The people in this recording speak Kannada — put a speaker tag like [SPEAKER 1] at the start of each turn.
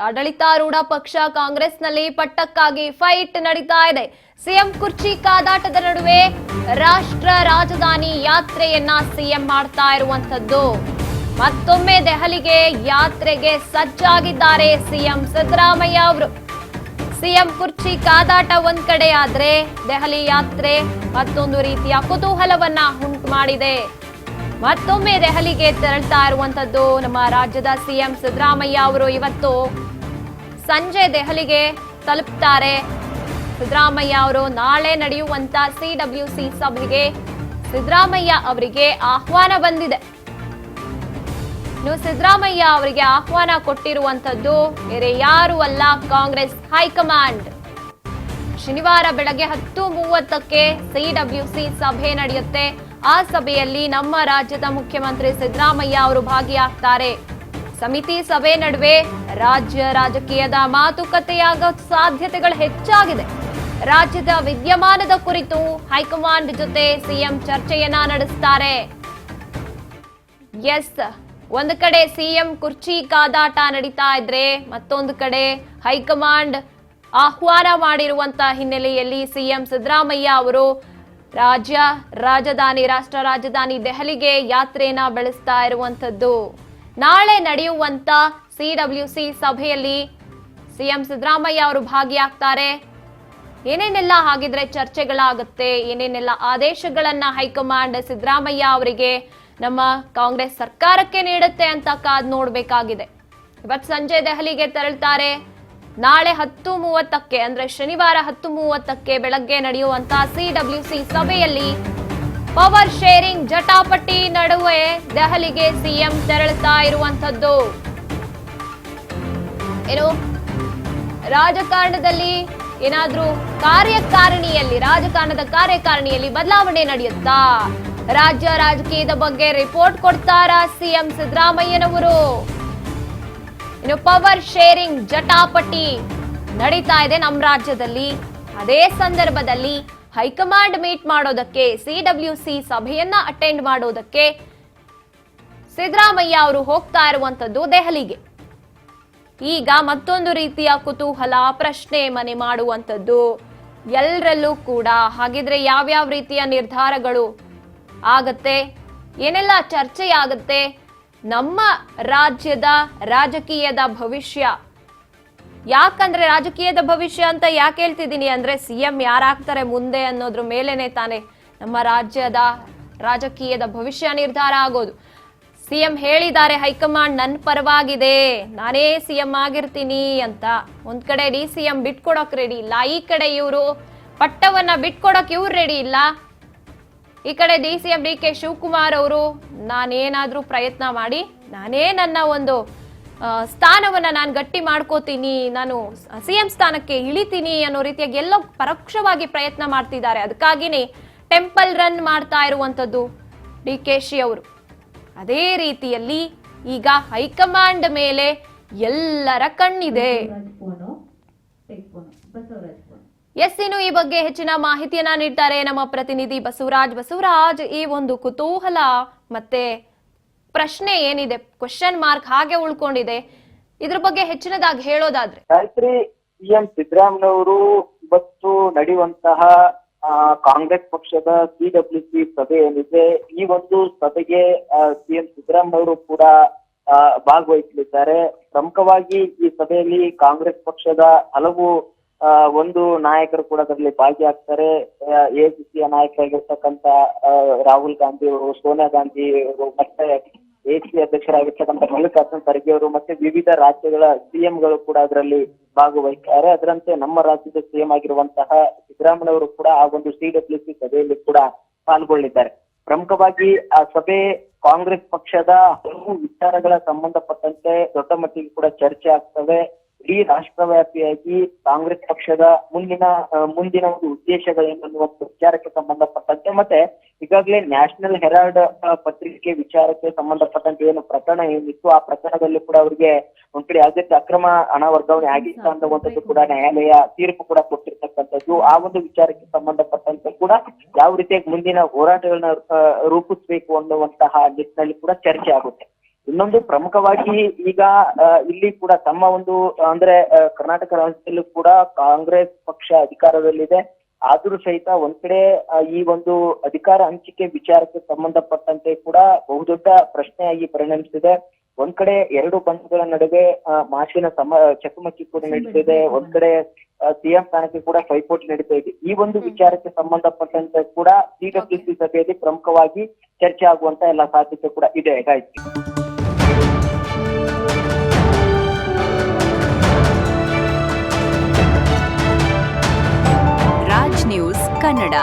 [SPEAKER 1] ಆಡಳಿತಾರೂಢ ಪಕ್ಷ ಕಾಂಗ್ರೆಸ್ನಲ್ಲಿ ಪಟ್ಟಕ್ಕಾಗಿ ಫೈಟ್ ನಡೀತಾ ಇದೆ. ಸಿಎಂ ಕುರ್ಚಿ ಕಾದಾಟದ ನಡುವೆ ರಾಷ್ಟ್ರ ರಾಜಧಾನಿ ಯಾತ್ರೆಯನ್ನ ಸಿಎಂ ಮಾಡ್ತಾ ಇರುವಂತದ್ದು. ಮತ್ತೊಮ್ಮೆ ದೆಹಲಿಗೆ ಯಾತ್ರೆಗೆ ಸಜ್ಜಾಗಿದ್ದಾರೆ ಸಿಎಂ ಸಿದ್ದರಾಮಯ್ಯ ಅವರು. ಸಿಎಂ ಕುರ್ಚಿ ಕಾದಾಟ ಒಂದ್ ಕಡೆ ಆದ್ರೆ ದೆಹಲಿ ಯಾತ್ರೆ ಮತ್ತೊಂದು ರೀತಿಯ ಕುತೂಹಲವನ್ನ ಉಂಟು ಮಾಡಿದೆ. ಮತ್ತೊಮ್ಮೆ ದೆಹಲಿಗೆ ತೆರಳ್ತಾ ಇರುವಂತದ್ದು ನಮ್ಮ ರಾಜ್ಯದ ಸಿಎಂ ಸಿದ್ದರಾಮಯ್ಯ ಅವರು. ಇವತ್ತು ಸಂಜೆ ದೆಹಲಿಗೆ ತಲುಪ್ತಾರೆ ಸಿದ್ದರಾಮಯ್ಯ ಅವರು. ನಾಳೆ ನಡೆಯುವಂತ CWC ಸಭೆಗೆ ಸಿದ್ದರಾಮಯ್ಯ ಅವರಿಗೆ ಆಹ್ವಾನ ಬಂದಿದೆ. ಸಿದ್ದರಾಮಯ್ಯ ಅವರಿಗೆ ಆಹ್ವಾನ ಕೊಟ್ಟಿರುವಂತದ್ದು ಬೇರೆ ಯಾರು ಅಲ್ಲ, ಕಾಂಗ್ರೆಸ್ ಹೈಕಮಾಂಡ್. ಶನಿವಾರ ಬೆಳಗ್ಗೆ 10:30ಕ್ಕೆ CWC ಸಭೆ ನಡೆಯುತ್ತೆ. ಆ ಸಭೆಯಲ್ಲಿ ನಮ್ಮ ರಾಜ್ಯದ ಮುಖ್ಯಮಂತ್ರಿ ಸಿದ್ದರಾಮಯ್ಯ ಅವರು ಭಾಗಿಯಾಗ್ತಾರೆ. ಸಮಿತಿ ಸಭೆ ನಡುವೆ ರಾಜ್ಯ ರಾಜಕೀಯದ ಮಾತುಕತೆಯಾಗೋ ಸಾಧ್ಯತೆಗಳು ಹೆಚ್ಚಾಗಿದೆ. ರಾಜ್ಯದ ವಿದ್ಯಮಾನದ ಕುರಿತು ಹೈಕಮಾಂಡ್ ಜೊತೆ ಸಿಎಂ ಚರ್ಚೆಯನ್ನ ನಡೆಸ್ತಾರೆ. ಎಸ್, ಒಂದು ಕಡೆ ಸಿಎಂ ಕುರ್ಚಿ ಕಾದಾಟ ನಡೀತಾ ಇದ್ರೆ ಮತ್ತೊಂದು ಕಡೆ ಹೈಕಮಾಂಡ್ ಆಹ್ವಾನ ಮಾಡಿರುವಂತ ಹಿನ್ನೆಲೆಯಲ್ಲಿ ಸಿಎಂ ಸಿದ್ದರಾಮಯ್ಯ ಅವರು ರಾಷ್ಟ್ರ ರಾಜಧಾನಿ ದೆಹಲಿಗೆ ಯಾತ್ರೆಯನ್ನ ಬೆಳೆಸ್ತಾ ಇರುವಂತದ್ದು. ನಾಳೆ ನಡೆಯುವಂತ CWC ಸಭೆಯಲ್ಲಿ ಸಿಎಂ ಸಿದ್ದರಾಮಯ್ಯ ಅವರು ಭಾಗಿಯಾಗ್ತಾರೆ. ಏನೇನೆಲ್ಲ ಹಾಗಿದ್ರೆ ಚರ್ಚೆಗಳಾಗುತ್ತೆ, ಏನೇನೆಲ್ಲ ಆದೇಶಗಳನ್ನ ಹೈಕಮಾಂಡ್ ಸಿದ್ದರಾಮಯ್ಯ ಅವರಿಗೆ ನಮ್ಮ ಕಾಂಗ್ರೆಸ್ ಸರ್ಕಾರಕ್ಕೆ ನೀಡುತ್ತೆ ಅಂತ ಕಾದ್ ನೋಡ್ಬೇಕಾಗಿದೆ. ಇವತ್ತು ಸಂಜೆ ದೆಹಲಿಗೆ ತೆರಳ್ತಾರೆ. ನಾಳೆ 10:30ಕ್ಕೆ ಅಂದ್ರೆ ಶನಿವಾರ 10:30ಕ್ಕೆ ಬೆಳಗ್ಗೆ ನಡೆಯುವಂತ CWC ಸಭೆಯಲ್ಲಿ ಪವರ್ ಶೇರಿಂಗ್ ಜಟಾಪಟಿ ನಡುವೆ ದೆಹಲಿಗೆ ಸಿಎಂ ತೆರಳುತ್ತಾ ಇರುವಂತದ್ದು. ಏನು ರಾಜಕಾರಣದಲ್ಲಿ ಏನಾದ್ರೂ ರಾಜಕಾರಣದ ಕಾರ್ಯಕಾರಿಣಿಯಲ್ಲಿ ಬದಲಾವಣೆ ನಡೆಯುತ್ತಾ? ರಾಜ್ಯ ರಾಜಕೀಯದ ಬಗ್ಗೆ ರಿಪೋರ್ಟ್ ಕೊಡ್ತಾರಾ ಸಿಎಂ ಸಿದ್ದರಾಮಯ್ಯನವರು? ಇನ್ನು ಪವರ್ ಶೇರಿಂಗ್ ಜಟಾಪಟಿ ನಡೀತಾ ಇದೆ ನಮ್ಮ ರಾಜ್ಯದಲ್ಲಿ. ಅದೇ ಸಂದರ್ಭದಲ್ಲಿ ಹೈಕಮಾಂಡ್ ಮೀಟ್ ಮಾಡೋದಕ್ಕೆ, CWC ಸಭೆಯನ್ನ ಅಟೆಂಡ್ ಮಾಡೋದಕ್ಕೆ ಸಿದ್ದರಾಮಯ್ಯ ಅವರು ಹೋಗ್ತಾ ಇರುವಂತದ್ದು ದೆಹಲಿಗೆ. ಈಗ ಮತ್ತೊಂದು ರೀತಿಯ ಕುತೂಹಲ, ಪ್ರಶ್ನೆ ಮನೆ ಮಾಡುವಂತದ್ದು ಎಲ್ಲರಲ್ಲೂ ಕೂಡ. ಹಾಗಿದ್ರೆ ಯಾವ್ಯಾವ ರೀತಿಯ ನಿರ್ಧಾರಗಳು ಆಗತ್ತೆ, ಏನೆಲ್ಲ ಚರ್ಚೆಯಾಗತ್ತೆ, ನಮ್ಮ ರಾಜ್ಯದ ರಾಜಕೀಯದ ಭವಿಷ್ಯ. ಯಾಕಂದ್ರೆ ರಾಜಕೀಯದ ಭವಿಷ್ಯ ಅಂತ ಯಾಕೆ ಹೇಳ್ತಿದ್ದೀನಿ ಅಂದ್ರೆ ಸಿಎಂ ಯಾರಾಗ್ತಾರೆ ಮುಂದೆ ಅನ್ನೋದ್ರ ಮೇಲೆನೆ ತಾನೆ ನಮ್ಮ ರಾಜ್ಯದ ರಾಜಕೀಯದ ಭವಿಷ್ಯ ನಿರ್ಧಾರ ಆಗೋದು. ಸಿಎಂ ಹೇಳಿದ್ದಾರೆ ಹೈಕಮಾಂಡ್ ನನ್ನ ಪರವಾಗಿದೆ, ನಾನೇ ಸಿಎಂ ಆಗಿರ್ತೀನಿ ಅಂತ. ಒಂದ್ ಕಡೆ DCM ಬಿಟ್ಕೊಡಕ್ ರೆಡಿ ಇಲ್ಲ, ಈ ಕಡೆ ಇವರು ಪಟ್ಟವನ್ನ ಬಿಟ್ಕೊಡಕ್ ಇವ್ರು ರೆಡಿ ಇಲ್ಲ. ಈ ಕಡೆ DCM DK ಶಿವಕುಮಾರ್ ಅವರು ನಾನೇನಾದ್ರೂ ಪ್ರಯತ್ನ ಮಾಡಿ ನಾನೇ ನನ್ನ ಒಂದು ಸ್ಥಾನವನ್ನ ನಾನು ಗಟ್ಟಿ ಮಾಡ್ಕೋತೀನಿ, ನಾನು ಸಿಎಂ ಸ್ಥಾನಕ್ಕೆ ಇಳಿತೀನಿ ಅನ್ನೋ ರೀತಿಯಾಗಿ ಎಲ್ಲ ಪರೋಕ್ಷವಾಗಿ ಪ್ರಯತ್ನ ಮಾಡ್ತಿದ್ದಾರೆ. ಅದಕ್ಕಾಗಿನೇ ಟೆಂಪಲ್ ರನ್ ಮಾಡ್ತಾ ಇರುವಂತದ್ದು DKಶಿ ಅವರು. ಅದೇ ರೀತಿಯಲ್ಲಿ ಈಗ ಹೈಕಮಾಂಡ್ ಮೇಲೆ ಎಲ್ಲರ ಕಣ್ಣಿದೆ. ಎಸ್, ಇನ್ನು ಈ ಬಗ್ಗೆ ಹೆಚ್ಚಿನ ಮಾಹಿತಿಯನ್ನ ನೀಡ್ತಾರೆ ನಮ್ಮ ಪ್ರತಿನಿಧಿ ಬಸವರಾಜ್. ಈ ಒಂದು ಕುತೂಹಲ ಮತ್ತೆ ಪ್ರಶ್ನೆ ಏನಿದೆ, ಕ್ವೆಶ್ಚನ್ ಮಾರ್ಕ್ ಹಾಗೆ ಉಳ್ಕೊಂಡಿದೆ, ಇದ್ರ ಬಗ್ಗೆ ಹೆಚ್ಚಿನದಾಗಿ ಹೇಳೋದಾದ್ರೆ
[SPEAKER 2] ಗಾಯತ್ರಿ, ಸಿಎಂ ಸಿದ್ದರಾಮಯ್ಯನವರು ಇವತ್ತು ನಡೆಯುವಂತಹ ಕಾಂಗ್ರೆಸ್ ಪಕ್ಷದ CWC ಸಭೆ ಏನಿದೆ, ಈ ಒಂದು ಸಭೆಗೆ ಸಿಎಂ ಸಿದ್ದರಾಮಯ್ಯನವರು ಕೂಡ ಭಾಗವಹಿಸಲಿದ್ದಾರೆ. ಪ್ರಮುಖವಾಗಿ ಈ ಸಭೆಯಲ್ಲಿ ಕಾಂಗ್ರೆಸ್ ಪಕ್ಷದ ಹಲವು ಒಂದು ನಾಯಕರು ಕೂಡ ಅದರಲ್ಲಿ ಭಾಗಿಯಾಗ್ತಾರೆ. ACCಯ ನಾಯಕರಾಗಿರ್ತಕ್ಕಂಥ ರಾಹುಲ್ ಗಾಂಧಿ ಅವರು, ಸೋನಿಯಾ ಗಾಂಧಿ ಅವರು, ಮತ್ತೆ AC ಅಧ್ಯಕ್ಷರಾಗಿರ್ತಕ್ಕಂಥ ಮಲ್ಲಿಕಾರ್ಜುನ್ ಖರ್ಗೆ ಅವರು, ಮತ್ತೆ ವಿವಿಧ ರಾಜ್ಯಗಳ CMಗಳು ಕೂಡ ಅದರಲ್ಲಿ ಭಾಗವಹಿಸ್ತಾರೆ. ಅದರಂತೆ ನಮ್ಮ ರಾಜ್ಯದ CM ಆಗಿರುವಂತಹ ಸಿದ್ದರಾಮಯ್ಯನವರು ಕೂಡ ಆ ಒಂದು CWC ಸಭೆಯಲ್ಲಿ ಕೂಡ ಪಾಲ್ಗೊಳ್ಳಿದ್ದಾರೆ. ಪ್ರಮುಖವಾಗಿ ಆ ಸಭೆ ಕಾಂಗ್ರೆಸ್ ಪಕ್ಷದ ಹಲವು ವಿಚಾರಗಳ ಸಂಬಂಧಪಟ್ಟಂತೆ ದೊಡ್ಡ ಮಟ್ಟಿಗೆ ಕೂಡ ಚರ್ಚೆ ಆಗ್ತವೆ. ಇಡೀ ರಾಷ್ಟ್ರವ್ಯಾಪಿಯಾಗಿ ಕಾಂಗ್ರೆಸ್ ಪಕ್ಷದ ಮುಂದಿನ ಒಂದು ಉದ್ದೇಶಗಳೇನು ಅನ್ನುವಂಥ ವಿಚಾರಕ್ಕೆ ಸಂಬಂಧಪಟ್ಟಂತೆ, ಮತ್ತೆ ಈಗಾಗಲೇ ನ್ಯಾಷನಲ್ ಹೆರಾಲ್ಡ್ ಪತ್ರಿಕೆ ವಿಚಾರಕ್ಕೆ ಸಂಬಂಧಪಟ್ಟಂತೆ ಏನು ಪ್ರಕರಣ ಏನಿತ್ತು, ಆ ಪ್ರಕರಣದಲ್ಲಿ ಕೂಡ ಅವರಿಗೆ ಒಂದ್ ಕಡೆ ಯಾವುದೇ ಅಕ್ರಮ ಹಣ ವರ್ಗಾವಣೆ ಆಗಿತ್ತು ಅನ್ನುವಂಥದ್ದು ಕೂಡ ನ್ಯಾಯಾಲಯ ತೀರ್ಪು ಕೂಡ ಕೊಟ್ಟಿರ್ತಕ್ಕಂಥದ್ದು. ಆ ಒಂದು ವಿಚಾರಕ್ಕೆ ಸಂಬಂಧಪಟ್ಟಂತೆ ಕೂಡ ಯಾವ ರೀತಿಯಾಗಿ ಮುಂದಿನ ಹೋರಾಟಗಳನ್ನ ರೂಪಿಸ್ಬೇಕು ಅನ್ನುವಂತಹ ನಿಟ್ಟಿನಲ್ಲಿ ಕೂಡ ಚರ್ಚೆ ಆಗುತ್ತೆ. ಇನ್ನೊಂದು ಪ್ರಮುಖವಾಗಿ ಈಗ ಇಲ್ಲಿ ಕೂಡ ತಮ್ಮ ಒಂದು ಅಂದ್ರೆ ಕರ್ನಾಟಕ ರಾಜ್ಯದಲ್ಲೂ ಕೂಡ ಕಾಂಗ್ರೆಸ್ ಪಕ್ಷ ಅಧಿಕಾರದಲ್ಲಿದೆ. ಆದ್ರೂ ಸಹಿತ ಒಂದ್ ಕಡೆ ಈ ಒಂದು ಅಧಿಕಾರ ಹಂಚಿಕೆ ವಿಚಾರಕ್ಕೆ ಸಂಬಂಧಪಟ್ಟಂತೆ ಕೂಡ ಬಹುದೊಡ್ಡ ಪ್ರಶ್ನೆಯಾಗಿ ಪರಿಣಮಿಸಿದೆ. ಒಂದ್ ಕಡೆ ಎರಡು ಬಣಗಳ ನಡುವೆ ಮಾತಿನ ಚಕಮಕಿ ಕೂಡ ನಡೀತಿದೆ. ಒಂದ್ ಕಡೆ ಸಿಎಂ ಸ್ಥಾನಕ್ಕೆ ಕೂಡ ಪೈಪೋಟಿ ನಡೀತಾ ಇದೆ. ಈ ಒಂದು ವಿಚಾರಕ್ಕೆ ಸಂಬಂಧಪಟ್ಟಂತೆ ಕೂಡ ಸಿಡಬ್ಲ್ಯೂಸಿ ಸಭೆಯಲ್ಲಿ ಪ್ರಮುಖವಾಗಿ ಚರ್ಚೆ ಆಗುವಂತ ಎಲ್ಲ ಸಾಧ್ಯತೆ ಕೂಡ ಇದೆ. ಗಾಯತ್ರಿ,
[SPEAKER 3] ರಾಜ್ ನ್ಯೂಸ್ ಕನ್ನಡ.